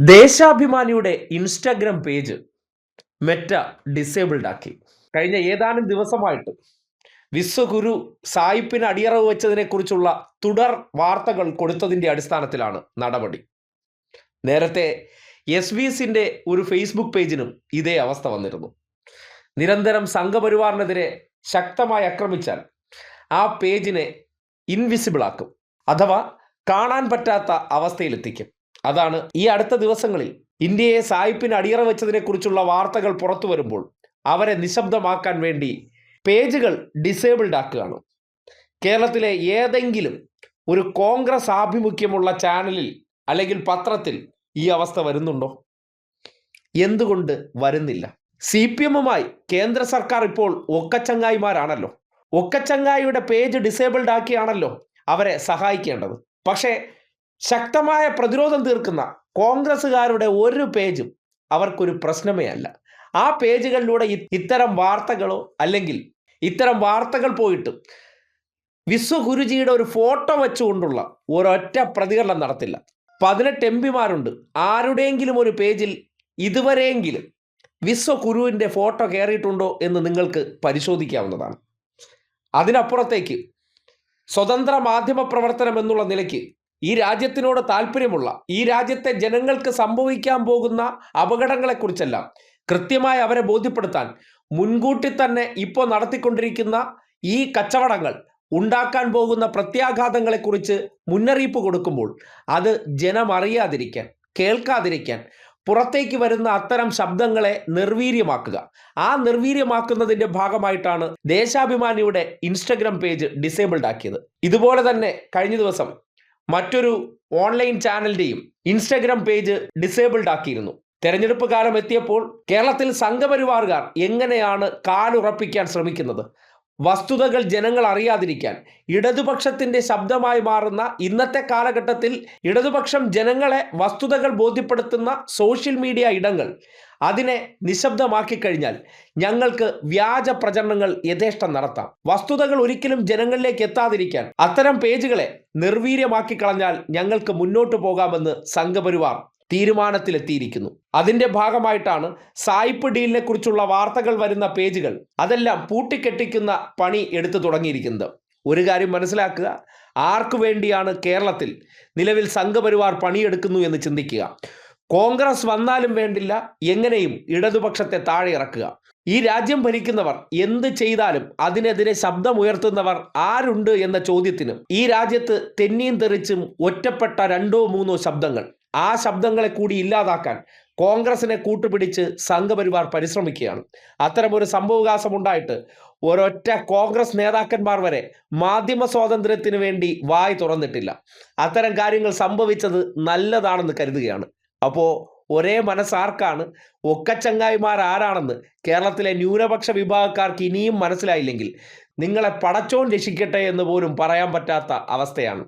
ദേശാഭിമാനിയുടെ Instagram page Meta disabled ആക്കി. കഴിഞ്ഞ ഏതാനും ദിവസമായിട്ട് വിശ്വഗുരു സായിപ്പിന് അടിയറവ് വെച്ചതിനെക്കുറിച്ചുള്ള തുടർ വാർത്തകൾ കൊടുത്തതിൻ്റെ അടിസ്ഥാനത്തിലാണ് നടപടി. നേരത്തെ SVSന്റെ ഒരു ഫേസ്ബുക്ക് പേജിനും ഇതേ അവസ്ഥ വന്നിരുന്നു. നിരന്തരം സംഘപരിവാറിനെതിരെ ശക്തമായി ആക്രമിച്ചാൽ ആ പേജിനെ ഇൻവിസിബിൾ ആക്കും, അഥവാ കാണാൻ പറ്റാത്ത അവസ്ഥയിലെത്തിക്കും. അതാണ് ഈ അടുത്ത ദിവസങ്ങളിൽ ഇന്ത്യയെ സായിപ്പിന് അടിയറ വെച്ചതിനെക്കുറിച്ചുള്ള വാർത്തകൾ പുറത്തു വരുമ്പോൾ അവരെ നിശബ്ദമാക്കാൻ വേണ്ടി പേജുകൾ ഡിസേബിൾഡ് ആക്കുകയാണ്. കേരളത്തിലെ ഏതെങ്കിലും ഒരു കോൺഗ്രസ് ആഭിമുഖ്യമുള്ള ചാനലിൽ അല്ലെങ്കിൽ പത്രത്തിൽ ഈ അവസ്ഥ വരുന്നുണ്ടോ? എന്തുകൊണ്ട് വരുന്നില്ല? CPM-മായി കേന്ദ്ര സർക്കാർ ഇപ്പോൾ ഒക്കച്ചങ്ങായിമാരാണല്ലോ. ഒക്കച്ചങ്ങായിയുടെ പേജ് ഡിസേബിൾഡ് ആക്കിയാണല്ലോ അവരെ സഹായിക്കേണ്ടത്. പക്ഷേ ശക്തമായ പ്രതിരോധം തീർക്കുന്ന കോൺഗ്രസ്സുകാരുടെ ഒരു പേജും അവർക്കൊരു പ്രശ്നമേ അല്ല. ആ പേജുകളിലൂടെ ഇത്തരം വാർത്തകളോ അല്ലെങ്കിൽ ഇത്തരം വാർത്തകൾ പോയിട്ട് വിശ്വഗുരുജിയുടെ ഒരു ഫോട്ടോ വെച്ചുകൊണ്ടുള്ള ഒരൊറ്റ പ്രതികരണം നടത്തില്ല. 18 MP-മാരുണ്ട്. ആരുടെയെങ്കിലും ഒരു പേജിൽ ഇതുവരെയെങ്കിലും വിശ്വഗുരുവിൻ്റെ ഫോട്ടോ കയറിയിട്ടുണ്ടോ എന്ന് നിങ്ങൾക്ക് പരിശോധിക്കാവുന്നതാണ്. അതിനപ്പുറത്തേക്ക് സ്വതന്ത്ര മാധ്യമ പ്രവർത്തനം എന്നുള്ള നിലയ്ക്ക് ഈ രാജ്യത്തിനോട് താല്പര്യമുള്ള, ഈ രാജ്യത്തെ ജനങ്ങൾക്ക് സംഭവിക്കാൻ പോകുന്ന അപകടങ്ങളെക്കുറിച്ചെല്ലാം കൃത്യമായി അവരെ ബോധ്യപ്പെടുത്താൻ മുൻകൂട്ടി തന്നെ ഇപ്പോൾ നടത്തിക്കൊണ്ടിരിക്കുന്ന ഈ കച്ചവടങ്ങൾ ഉണ്ടാക്കാൻ പോകുന്ന പ്രത്യാഘാതങ്ങളെക്കുറിച്ച് മുന്നറിയിപ്പ് കൊടുക്കുമ്പോൾ അത് ജനം അറിയാതിരിക്കാൻ, കേൾക്കാതിരിക്കാൻ പുറത്തേക്ക് വരുന്ന അത്തരം ശബ്ദങ്ങളെ നിർവീര്യമാക്കുക. ആ നിർവീര്യമാക്കുന്നതിൻ്റെ ഭാഗമായിട്ടാണ് ദേശാഭിമാനിയുടെ ഇൻസ്റ്റഗ്രാം പേജ് ഡിസേബിൾഡ് ആക്കിയത്. ഇതുപോലെ തന്നെ കഴിഞ്ഞ ദിവസം മറ്റൊരു ഓൺലൈൻ ചാനലിൻ്റെയും ഇൻസ്റ്റഗ്രാം പേജ് ഡിസേബിൾഡ് ആക്കിയിരുന്നു. തെരഞ്ഞെടുപ്പ് കാലം എത്തിയപ്പോൾ കേരളത്തിൽ സംഘപരിവാറുകാർ എങ്ങനെയാണ് കാലുറപ്പിക്കാൻ ശ്രമിക്കുന്നത്, വസ്തുതകൾ ജനങ്ങൾ അറിയാതിരിക്കാൻ ഇടതുപക്ഷത്തിൻ്റെ ശബ്ദമായി മാറുന്ന ഇന്നത്തെ കാലഘട്ടത്തിൽ ഇടതുപക്ഷം ജനങ്ങളെ വസ്തുതകൾ ബോധ്യപ്പെടുത്തുന്ന സോഷ്യൽ മീഡിയ ഇടങ്ങൾ അതിനെ നിശബ്ദമാക്കി കഴിഞ്ഞാൽ ഞങ്ങൾക്ക് വ്യാജ പ്രചരണങ്ങൾ യഥേഷ്ടം നടത്താം. വസ്തുതകൾ ഒരിക്കലും ജനങ്ങളിലേക്ക് എത്താതിരിക്കാൻ അത്തരം പേജുകളെ നിർവീര്യമാക്കി കളഞ്ഞാൽ ഞങ്ങൾക്ക് മുന്നോട്ട് പോകാമെന്ന് സംഘപരിവാർ തീരുമാനത്തിലെത്തിയിരിക്കുന്നു. അതിൻ്റെ ഭാഗമായിട്ടാണ് സായിപ്പ് ഡീലിനെ കുറിച്ചുള്ള വാർത്തകൾ വരുന്ന പേജുകൾ അതെല്ലാം പൂട്ടിക്കെട്ടിക്കുന്ന പണി എടുത്തു തുടങ്ങിയിരിക്കുന്നത്. ഒരു കാര്യം മനസ്സിലാക്കുക, ആർക്കു വേണ്ടിയാണ് കേരളത്തിൽ നിലവിൽ സംഘപരിവാർ പണിയെടുക്കുന്നു എന്ന് ചിന്തിക്കുക. കോൺഗ്രസ് വന്നാലും വേണ്ടില്ല, എങ്ങനെയും ഇടതുപക്ഷത്തെ താഴെ ഇറക്കുക. ഈ രാജ്യം ഭരിക്കുന്നവർ എന്ത് ചെയ്താലും അതിനെതിരെ ശബ്ദമുയർത്തുന്നവർ ആരുണ്ട് എന്ന ചോദ്യത്തിന് ഈ രാജ്യത്ത് തെന്നിയും തെറിച്ചും ഒറ്റപ്പെട്ട 2-3 ശബ്ദങ്ങൾ, ആ ശബ്ദങ്ങളെ കൂടി ഇല്ലാതാക്കാൻ കോൺഗ്രസിനെ കൂട്ടുപിടിച്ച് സംഘപരിവാർ പരിശ്രമിക്കുകയാണ്. അത്തരമൊരു സംഭവവികാസം ഉണ്ടായിട്ട് ഒരൊറ്റ കോൺഗ്രസ് നേതാക്കന്മാർ വരെ മാധ്യമ സ്വാതന്ത്ര്യത്തിന് വേണ്ടി വായി തുറന്നിട്ടില്ല. അത്തരം കാര്യങ്ങൾ സംഭവിച്ചത് നല്ലതാണെന്ന് കരുതുകയാണ്. അപ്പോൾ ഒരേ മനസ്സാർക്കാണ്, ഒക്കച്ചങ്ങായിമാർ ആരാണെന്ന് കേരളത്തിലെ ന്യൂനപക്ഷ വിഭാഗക്കാർക്ക് ഇനിയും മനസ്സിലായില്ലെങ്കിൽ നിങ്ങളെ പടച്ചോൻ രക്ഷിക്കട്ടെ എന്ന് പോലും പറയാൻ പറ്റാത്ത അവസ്ഥയാണ്.